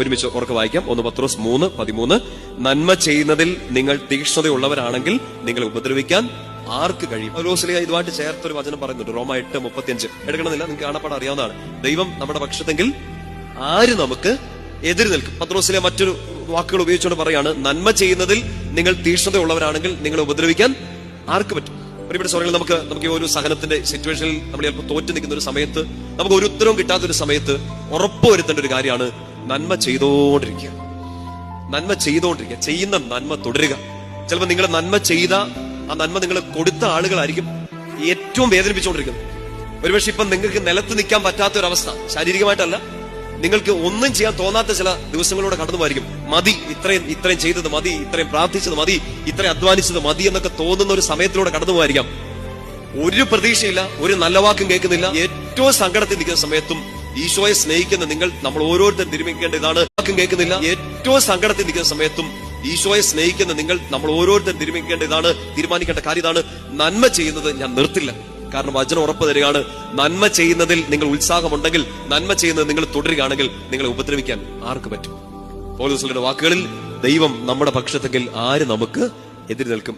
ഒരുമിച്ച് ഉറക്കെ വായിക്കാം. 1 പത്രോസ് 3:13. നന്മ ചെയ്യുന്നതിൽ നിങ്ങൾ തീക്ഷ്ണതയുള്ളവരാണെങ്കിൽ നിങ്ങളെ ഉപദ്രവിക്കാൻ ആർക്ക് കഴിയും? പൗലോസ്ലീഹ ഇതുമായിട്ട് ചേർത്തൊരു വചനം പറയുന്നുണ്ട്. റോമ 8:35. എടുക്കണമെന്നില്ല, നിങ്ങൾക്ക് കാണപ്പാട് അറിയാവുന്നതാണ്. ദൈവം നമ്മുടെ പക്ഷത്തെങ്കിൽ ആര് നമുക്ക് എതിര് നിൽക്കും? പത്രോസ്ലീഹ മറ്റൊരു വാക്കുകൾ ഉപയോഗിച്ചുകൊണ്ട് പറയാണ്, നന്മ ചെയ്യുന്നതിൽ നിങ്ങൾ തീക്ഷ്ണതയുള്ളവരാണെങ്കിൽ നിങ്ങളെ ഉപദ്രവിക്കാൻ ആർക്ക് പറ്റും? ഒരുപാട് സമയങ്ങളിൽ നമുക്ക് ഒരു സഹനത്തിന്റെ സിറ്റുവേഷനിൽ നമ്മൾ ചിലപ്പോൾ തോറ്റു നിൽക്കുന്ന ഒരു സമയത്ത്, നമുക്ക് ഒരു ഉത്തരവും കിട്ടാത്തൊരു സമയത്ത് ഉറപ്പുവരുത്തേണ്ട ഒരു കാര്യമാണ് നന്മ ചെയ്തോണ്ടിരിക്കുക. നന്മ ചെയ്തോണ്ടിരിക്കുക, ചെയ്യുന്ന നന്മ തുടരുക. ചിലപ്പോൾ നിങ്ങൾ നന്മ ചെയ്ത ആ നന്മ നിങ്ങൾ കൊടുത്ത ആളുകളായിരിക്കും ഏറ്റവും വേദനിപ്പിച്ചുകൊണ്ടിരിക്കുന്നത്. ഒരുപക്ഷെ ഇപ്പം നിങ്ങൾക്ക് നിലത്ത് നിൽക്കാൻ പറ്റാത്ത ഒരു അവസ്ഥ, ശാരീരികമായിട്ടല്ല, നിങ്ങൾക്ക് ഒന്നും ചെയ്യാൻ തോന്നാത്ത ചില ദിവസങ്ങളിലൂടെ കടന്നു പോയിരിക്കും. മതി, ഇത്രയും ചെയ്തത് മതി, ഇത്രയും പ്രാർത്ഥിച്ചത് മതി, ഇത്രയും അധ്വാനിച്ചത് മതി എന്നൊക്കെ തോന്നുന്ന ഒരു സമയത്തിലൂടെ കടന്നു പോയിരിക്കാം. ഒരു പ്രതീക്ഷയില്ല, ഒരു നല്ല വാക്കും കേൾക്കുന്നില്ല. ഏറ്റവും സങ്കടത്തിൽ നിൽക്കുന്ന സമയത്തും ഈശോയെ സ്നേഹിക്കുന്ന നമ്മൾ ഓരോരുത്തരും തീരുമാനിക്കേണ്ട ഇതാണ്. വാക്കും കേൾക്കുന്നില്ല. ഏറ്റവും സങ്കടത്തിൽ നിൽക്കുന്ന സമയത്തും ഈശോയെ സ്നേഹിക്കുന്ന നമ്മൾ ഓരോരുത്തരും തീരുമാനിക്കേണ്ട കാര്യം ഇതാണ്: നന്മ ചെയ്യുന്നത് ഞാൻ നിർത്തില്ല. കാരണം വചനം ഉറപ്പ് തരികയാണ്, നന്മ ചെയ്യുന്നതിൽ നിങ്ങൾ ഉത്സാഹമുണ്ടെങ്കിൽ, നന്മ ചെയ്യുന്നത് നിങ്ങൾ തുടരുകയാണെങ്കിൽ നിങ്ങളെ ഉപദ്രവിക്കാൻ ആർക്ക് പറ്റും? പൗലോസ്ലീഹയുടെ വാക്കുകളിൽ, ദൈവം നമ്മുടെ പക്ഷത്തെങ്കിൽ ആര് നമുക്ക് എതിര് നിൽക്കും?